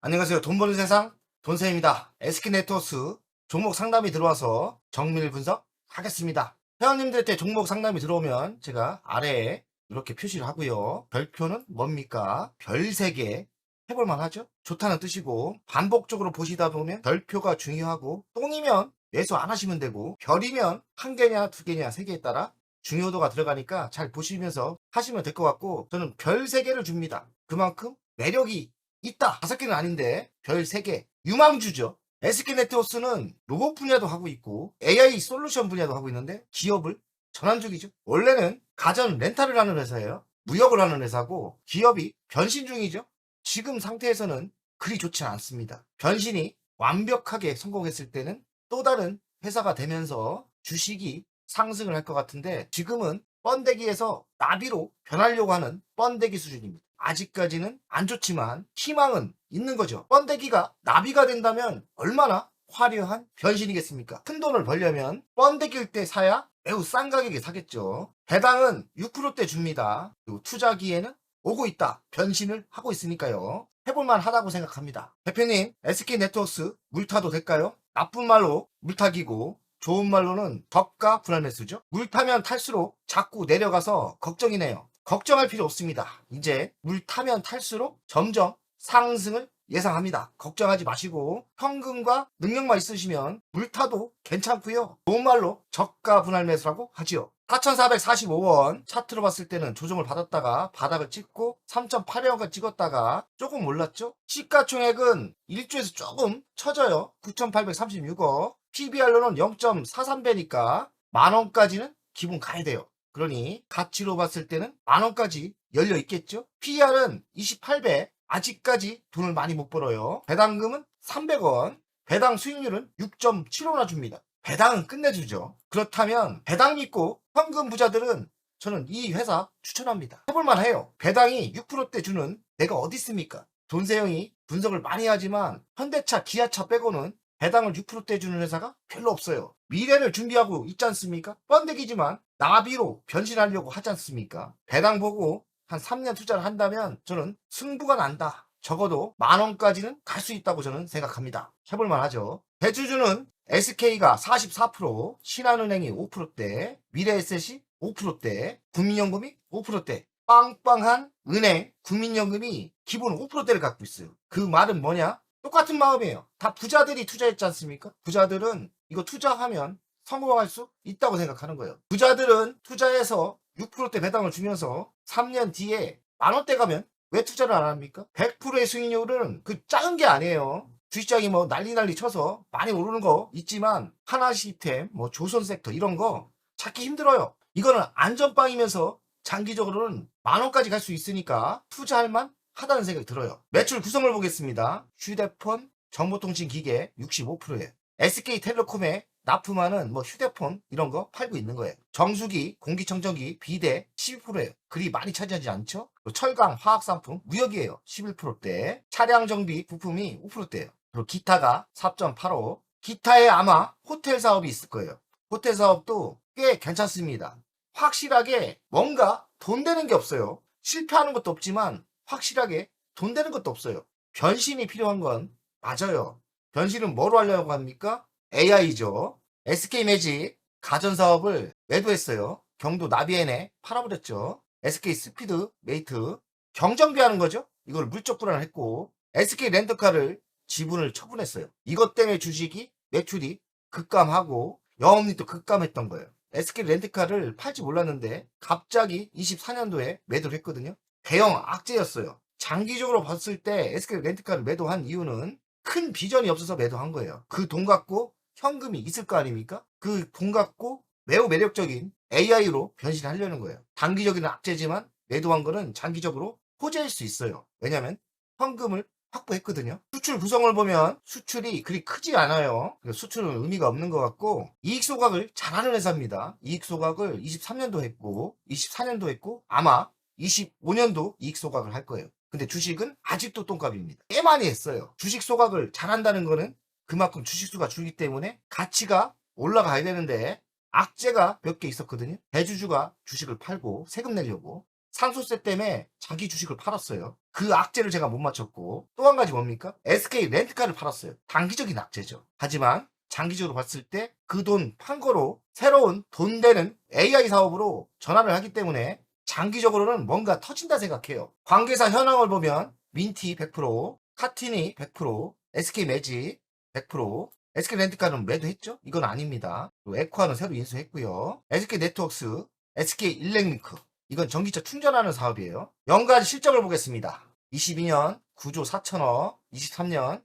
안녕하세요. 돈 버는 세상 돈쌤입니다. SK네트워스 종목 상담이 들어와서 정밀 분석하겠습니다. 회원님들한테 종목 상담이 들어오면 제가 아래에 이렇게 표시를 하고요. 별표는 뭡니까? 별 3개 해볼만 하죠? 좋다는 뜻이고, 반복적으로 보시다 보면 별표가 중요하고, 똥이면 매수 안 하시면 되고, 별이면 1개냐 2개냐 3개에 따라 중요도가 들어가니까 잘 보시면서 하시면 될 것 같고, 저는 별 3개를 줍니다. 그만큼 매력이 있다. 5개는 아닌데 별 3개. 유망주죠. SK네트워스는 로봇 분야도 하고 있고 AI 솔루션 분야도 하고 있는데 기업을 전환 중이죠. 원래는 가전 렌탈을 하는 회사예요. 무역을 하는 회사고 기업이 변신 중이죠. 지금 상태에서는 그리 좋지 않습니다. 변신이 완벽하게 성공했을 때는 또 다른 회사가 되면서 주식이 상승을 할 것 같은데 지금은 번데기에서 나비로 변하려고 하는 번데기 수준입니다. 아직까지는 안 좋지만 희망은 있는 거죠. 번데기가 나비가 된다면 얼마나 화려한 변신이겠습니까? 큰 돈을 벌려면 번데기일 때 사야 매우 싼 가격에 사겠죠. 배당은 6%대 줍니다. 그리고 투자기에는 오고 있다. 변신을 하고 있으니까요. 해볼만 하다고 생각합니다. 대표님, SK네트워스 물타도 될까요? 나쁜 말로 물타기고 좋은 말로는 덕가 불안매수죠. 물 타면 탈수록 자꾸 내려가서 걱정이네요. 걱정할 필요 없습니다. 이제 물 타면 탈수록 점점 상승을 예상합니다. 걱정하지 마시고 현금과 능력만 있으시면 물 타도 괜찮고요. 좋은 말로 저가 분할 매수라고 하지요. 4,445원 차트로 봤을 때는 조정을 받았다가 바닥을 찍고 3.8원까지 찍었다가 조금 올랐죠. 시가총액은 1주에서 조금 처져요. 9,836억. PBR로는 0.43배니까 만원까지는 기본 가야 돼요. 그러니 가치로 봤을 때는 만원까지 열려 있겠죠. PER은 28배. 아직까지 돈을 많이 못 벌어요. 배당금은 300원. 배당 수익률은 6.75나 줍니다. 배당은 끝내주죠. 그렇다면 배당 믿고 현금 부자들은 저는 이 회사 추천합니다. 해볼만 해요. 배당이 6%대 주는 데가 어디 있습니까? 돈세형이 분석을 많이 하지만 현대차, 기아차 빼고는 배당을 6%대 주는 회사가 별로 없어요. 미래를 준비하고 있지 않습니까? 번데기지만 나비로 변신하려고 하지 않습니까? 배당 보고 한 3년 투자를 한다면 저는 승부가 난다. 적어도 만원까지는 갈 수 있다고 저는 생각합니다. 해볼만 하죠. 대주주는 SK가 44%, 신한은행이 5%대, 미래에셋이 5%대, 국민연금이 5%대, 빵빵한 은행, 국민연금이 기본 5%대를 갖고 있어요. 그 말은 뭐냐? 똑같은 마음이에요. 다 부자들이 투자했지 않습니까? 부자들은 이거 투자하면 성공할 수 있다고 생각하는 거예요. 부자들은 투자해서 6%대 배당을 주면서 3년 뒤에 만원대 가면 왜 투자를 안 합니까? 100%의 수익률은 그 작은 게 아니에요. 주식장이 뭐 난리 쳐서 많이 오르는 거 있지만 하나시스템, 뭐 조선섹터 이런 거 찾기 힘들어요. 이거는 안전빵이면서 장기적으로는 만원까지 갈 수 있으니까 투자할 만 하다는 생각이 들어요. 매출 구성을 보겠습니다. 휴대폰, 정보통신기계 65%예요. SK텔레콤에 납품하는 뭐 휴대폰 이런 거 팔고 있는 거예요. 정수기, 공기청정기, 비대 12%예요. 그리 많이 차지하지 않죠? 철강, 화학상품, 무역이에요. 11%대. 차량 정비 부품이 5%대예요. 그리고 기타가 4.85. 기타에 아마 호텔 사업이 있을 거예요. 호텔 사업도 꽤 괜찮습니다. 확실하게 뭔가 돈 되는 게 없어요. 실패하는 것도 없지만 확실하게 돈 되는 것도 없어요. 변신이 필요한 건 맞아요. 변신은 뭐로 하려고 합니까? AI죠. SK매직 가전사업을 매도했어요. 경도 나비엔에 팔아버렸죠. SK스피드 메이트 경정비하는 거죠. 이걸 물적 불안했고 SK렌터카를 지분을 처분했어요. 이것 때문에 주식이 매출이 급감하고 영업이익도 급감했던 거예요. SK렌터카를 팔지 몰랐는데 갑자기 24년도에 매도를 했거든요. 대형 악재였어요. 장기적으로 봤을 때 SK렌터카를 매도한 이유는 큰 비전이 없어서 매도한 거예요. 그 돈 갖고 현금이 있을 거 아닙니까? 그 돈 갖고 매우 매력적인 AI로 변신하려는 거예요. 단기적인 악재지만 매도한 거는 장기적으로 호재일 수 있어요. 왜냐하면 현금을 확보했거든요. 수출 구성을 보면 수출이 그리 크지 않아요. 수출은 의미가 없는 것 같고 이익 소각을 잘하는 회사입니다. 이익 소각을 23년도 했고 24년도 했고 아마 25년도 이익 소각을 할 거예요. 근데 주식은 아직도 똥값입니다. 꽤 많이 했어요. 주식 소각을 잘한다는 거는 그만큼 주식수가 줄기 때문에 가치가 올라가야 되는데 악재가 몇 개 있었거든요. 대주주가 주식을 팔고 세금 내려고 상속세 때문에 자기 주식을 팔았어요. 그 악재를 제가 못 맞췄고, 또 한 가지 뭡니까? SK 렌트카를 팔았어요. 단기적인 악재죠. 하지만 장기적으로 봤을 때 그 돈 판 거로 새로운 돈 되는 AI 사업으로 전환을 하기 때문에 장기적으로는 뭔가 터진다 생각해요. 관계사 현황을 보면 민티 100%, 카티니 100%, SK 매직 100%, SK 렌트카는 매도했죠? 이건 아닙니다. 에코아는 새로 인수했고요. SK 네트워크스, SK 일렉링크, 이건 전기차 충전하는 사업이에요. 연간 실적을 보겠습니다. 22년 9조 4천억, 23년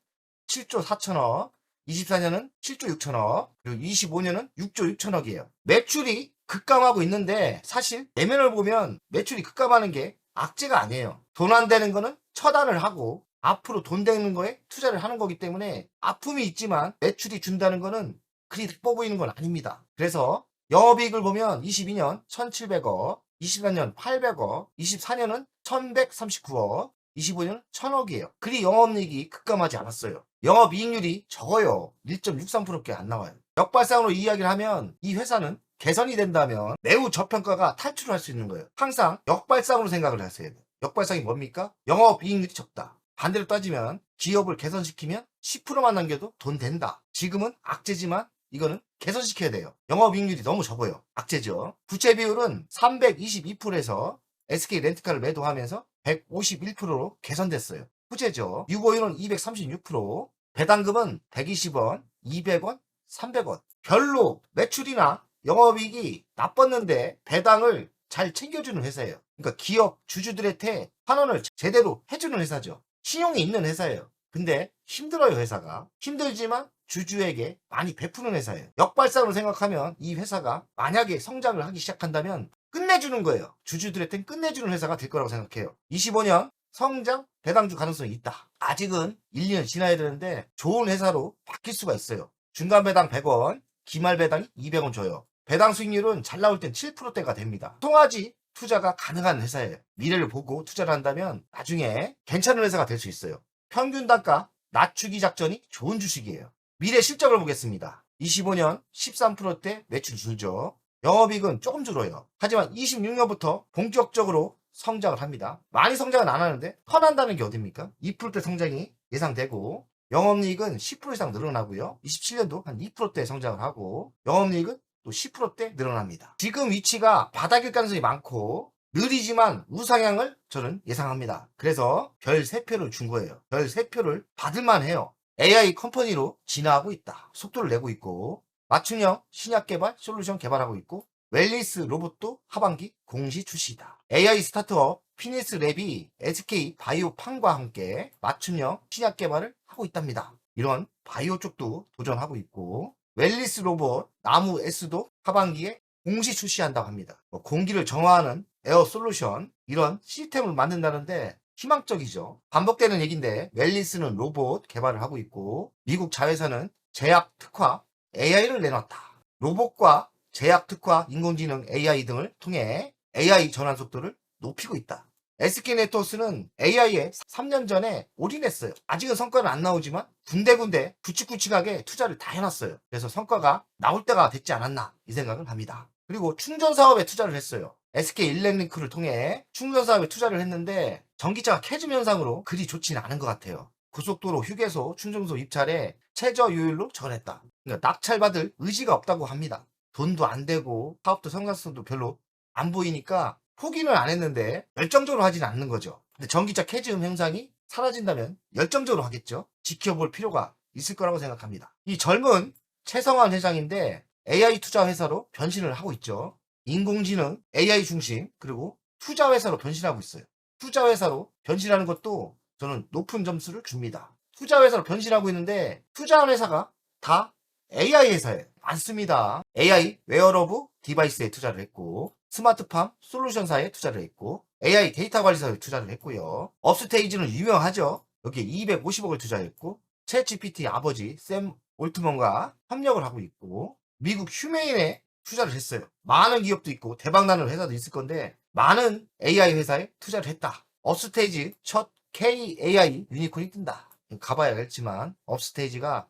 7조 4천억, 24년은 7조 6천억, 그리고 25년은 6조 6천억이에요. 매출이 급감하고 있는데 사실 내면을 보면 매출이 급감하는 게 악재가 아니에요. 돈 안 되는 거는 처단을 하고 앞으로 돈 되는 거에 투자를 하는 거기 때문에 아픔이 있지만 매출이 준다는 거는 그리 나빠 보이는 건 아닙니다. 그래서 영업이익을 보면 22년 1,700억, 23년 800억, 24년은 1,139억, 25년은 1,000억이에요. 그리 영업이익이 급감하지 않았어요. 영업이익률이 적어요. 1.63%밖에 안 나와요. 역발상으로 이야기를 하면 이 회사는 개선이 된다면 매우 저평가가 탈출을 할 수 있는 거예요. 항상 역발상으로 생각을 하셔야 돼요. 역발상이 뭡니까? 영업이익률이 적다. 반대로 따지면 기업을 개선시키면 10%만 남겨도 돈 된다. 지금은 악재지만 이거는 개선시켜야 돼요. 영업이익률이 너무 적어요. 악재죠. 부채 비율은 322%에서 SK 렌트카를 매도하면서 151%로 개선됐어요. 후재죠. 유보율은 236%, 배당금은 120원, 200원, 300원. 별로 매출이나 영업이익이 나빴는데 배당을 잘 챙겨주는 회사예요. 그러니까 기업 주주들한테 환원을 제대로 해주는 회사죠. 신용이 있는 회사예요. 근데 힘들어요, 회사가. 힘들지만 주주에게 많이 베푸는 회사예요. 역발상으로 생각하면 이 회사가 만약에 성장을 하기 시작한다면 끝내주는 거예요. 주주들한테는 끝내주는 회사가 될 거라고 생각해요. 25년 성장 배당주 가능성이 있다. 아직은 1, 2년 지나야 되는데 좋은 회사로 바뀔 수가 있어요. 중간 배당 100원, 기말 배당이 200원 줘요. 배당 수익률은 잘 나올 땐 7%대가 됩니다. 통화지 투자가 가능한 회사예요. 미래를 보고 투자를 한다면 나중에 괜찮은 회사가 될 수 있어요. 평균 단가 낮추기 작전이 좋은 주식이에요. 미래 실적을 보겠습니다. 25년 13%대 매출 줄죠. 영업이익은 조금 줄어요. 하지만 26년부터 본격적으로 성장을 합니다. 많이 성장은 안 하는데 턴한다는 게 어딥니까? 2%대 성장이 예상되고 영업이익은 10% 이상 늘어나고요. 27년도 한 2%대 성장을 하고 영업이익은 또 10%대 늘어납니다. 지금 위치가 바닥일 가능성이 많고 느리지만 우상향을 저는 예상합니다. 그래서 별 3표를 준 거예요. 별 3표를 받을만 해요. AI 컴퍼니로 진화하고 있다. 속도를 내고 있고 맞춤형 신약 개발 솔루션 개발하고 있고 웰리스 로봇도 하반기 공시 출시다. AI 스타트업 피니스 랩이 SK 바이오팜과 함께 맞춤형 신약 개발을 하고 있답니다. 이런 바이오 쪽도 도전하고 있고 웰리스 로봇 나무 S도 하반기에 공시 출시한다고 합니다. 공기를 정화하는 에어 솔루션 이런 시스템을 만든다는데 희망적이죠. 반복되는 얘기인데 웰리스는 로봇 개발을 하고 있고 미국 자회사는 제약 특화 AI를 내놨다. 로봇과 제약 특화 인공지능 AI 등을 통해 AI 전환 속도를 높이고 있다. SK네트워크스는 AI에 3년 전에 올인했어요. 아직은 성과는 안 나오지만 군데군데 굵직굵직하게 투자를 다 해놨어요. 그래서 성과가 나올 때가 됐지 않았나 이 생각을 합니다. 그리고 충전 사업에 투자를 했어요. SK 일렉링크를 통해 충전 사업에 투자를 했는데 전기차가 캐즘 현상으로 그리 좋지는 않은 것 같아요. 고속도로 휴게소 충전소 입찰에 최저효율로 전했다. 그러니까 낙찰받을 의지가 없다고 합니다. 돈도 안 되고 사업도 성장성도 별로 안 보이니까 포기는 안 했는데 열정적으로 하지는 않는 거죠. 근데 전기차 캐즘 현상이 사라진다면 열정적으로 하겠죠. 지켜볼 필요가 있을 거라고 생각합니다. 이 젊은 최성환 회장인데 AI 투자 회사로 변신을 하고 있죠. 인공지능 AI 중심 그리고 투자 회사로 변신하고 있어요. 투자 회사로 변신하는 것도 저는 높은 점수를 줍니다. 투자 회사로 변신하고 있는데 투자한 회사가 다 AI 회사에 많습니다. AI 웨어러브 디바이스에 투자를 했고 스마트팜 솔루션사에 투자를 했고 AI 데이터 관리사에 투자를 했고요. 업스테이지는 유명하죠. 여기에 250억을 투자했고 챗GPT 아버지 샘 올트먼과 협력을 하고 있고 미국 휴메인에 투자를 했어요. 많은 기업도 있고 대박나는 회사도 있을 건데 많은 AI 회사에 투자를 했다. 업스테이지 첫 KAI 유니콘이 뜬다. 가봐야 알겠지만 업스테이지가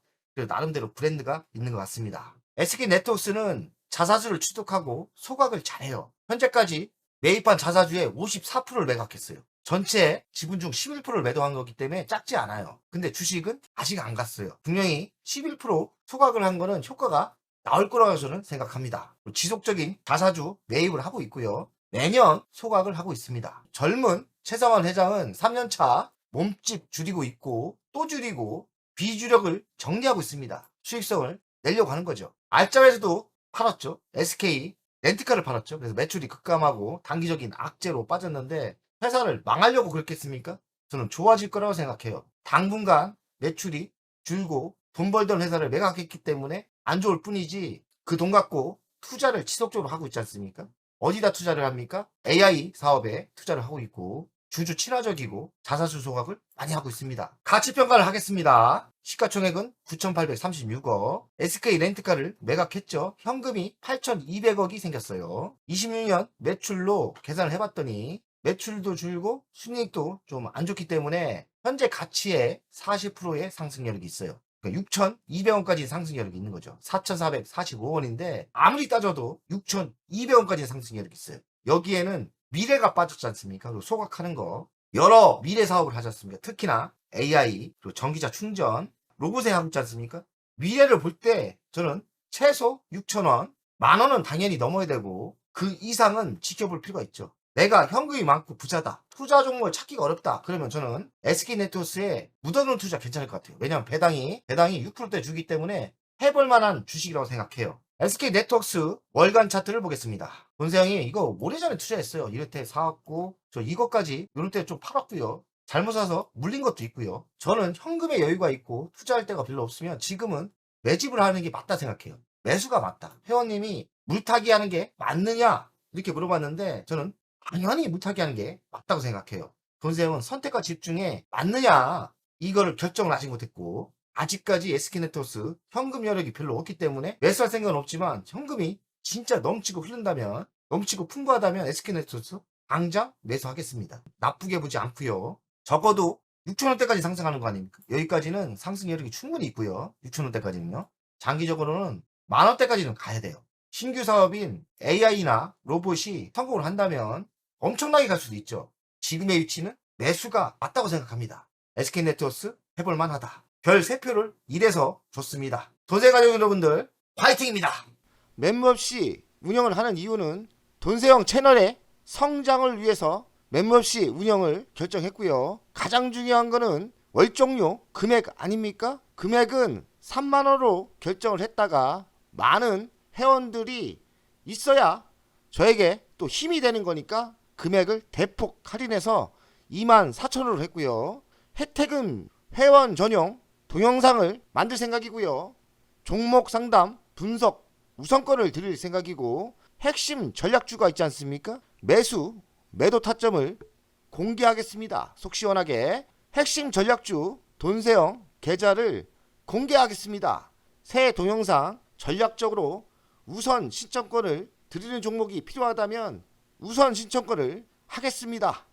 나름대로 브랜드가 있는 것 같습니다. SK 네트워크스는 자사주를 취득하고 소각을 잘해요. 현재까지 매입한 자사주의 54%를 매각했어요. 전체 지분 중 11%를 매도한 거기 때문에 작지 않아요. 근데 주식은 아직 안 갔어요. 분명히 11% 소각을 한 거는 효과가 나올 거라고 저는 생각합니다. 지속적인 자사주 매입을 하고 있고요. 매년 소각을 하고 있습니다. 젊은 최상환 회장은 3년차 몸집 줄이고 있고 또 줄이고 비주력을 정리하고 있습니다. 수익성을 내려고 하는 거죠. 알짜에서도 팔았죠. SK 렌트카를 팔았죠. 그래서 매출이 급감하고 단기적인 악재로 빠졌는데 회사를 망하려고 그랬겠습니까? 저는 좋아질 거라고 생각해요. 당분간 매출이 줄고 돈 벌던 회사를 매각했기 때문에 안 좋을 뿐이지 그 돈 갖고 투자를 지속적으로 하고 있지 않습니까? 어디다 투자를 합니까? AI 사업에 투자를 하고 있고 주주 친화적이고 자사주 소각을 많이 하고 있습니다. 가치평가를 하겠습니다. 시가총액은 9,836억. SK 렌트카를 매각했죠. 현금이 8,200억이 생겼어요. 26년 매출로 계산을 해봤더니 매출도 줄고 순이익도 좀 안 좋기 때문에 현재 가치의 40%의 상승력이 있어요. 그러니까 6,200원까지 상승력이 있는 거죠. 4,445원인데 아무리 따져도 6,200원까지 상승력이 있어요. 여기에는 미래가 빠졌지 않습니까? 그리고 소각하는 거 여러 미래 사업을 하셨습니다. 특히나 AI 그리고 전기차 충전 로봇에 하고 있지 않습니까? 미래를 볼 때 저는 최소 6,000원 10,000원은 당연히 넘어야 되고 그 이상은 지켜볼 필요가 있죠. 내가 현금이 많고 부자다. 투자 종목을 찾기가 어렵다. 그러면 저는 SK네트워스에 묻어놓은 투자 괜찮을 것 같아요. 왜냐하면 배당이 6%대 주기 때문에 해볼 만한 주식이라고 생각해요. SK네트워스 월간 차트를 보겠습니다. 본세형이 이거 오래전에 투자했어요. 이럴 때 사왔고 저 이것까지 이럴 때 좀 팔았고요. 잘못 사서 물린 것도 있고요. 저는 현금의 여유가 있고 투자할 데가 별로 없으면 지금은 매집을 하는 게 맞다 생각해요. 매수가 맞다. 회원님이 물타기 하는 게 맞느냐 이렇게 물어봤는데 저는 당연히 물타기 하는 게 맞다고 생각해요. 돈세형은 선택과 집중에 맞느냐 이거를 결정을 아직 못했고 아직까지 SK네트워스 현금 여력이 별로 없기 때문에 매수할 생각은 없지만 현금이 진짜 넘치고 흐른다면 넘치고 풍부하다면 SK네트워스 당장 매수하겠습니다. 나쁘게 보지 않고요. 적어도 6,000원대까지 상승하는 거 아닙니까? 여기까지는 상승 여력이 충분히 있고요. 6,000원대까지는요. 장기적으로는 10,000원대까지는 가야 돼요. 신규 사업인 AI나 로봇이 성공을 한다면 엄청나게 갈 수도 있죠. 지금의 위치는 매수가 맞다고 생각합니다. SK네트워스 해볼만 하다. 별 3표를 1에서 줬습니다. 돈세가족 여러분들 화이팅입니다. 멤버없이 운영을 하는 이유는 돈세형 채널의 성장을 위해서 멤버없이 운영을 결정했고요. 가장 중요한 거는 월정료 금액 아닙니까? 금액은 3만원으로 결정을 했다가 많은 회원들이 있어야 저에게 또 힘이 되는 거니까 금액을 대폭 할인해서 24,000원으로 했고요. 혜택은 회원 전용 동영상을 만들 생각이고요. 종목 상담 분석 우선권을 드릴 생각이고 핵심 전략주가 있지 않습니까? 매수 매도 타점을 공개하겠습니다. 속 시원하게 핵심 전략주 돈세형 계좌를 공개하겠습니다. 새 동영상 전략적으로 우선 신청권을 드리는 종목이 필요하다면 우선 신청권을 하겠습니다.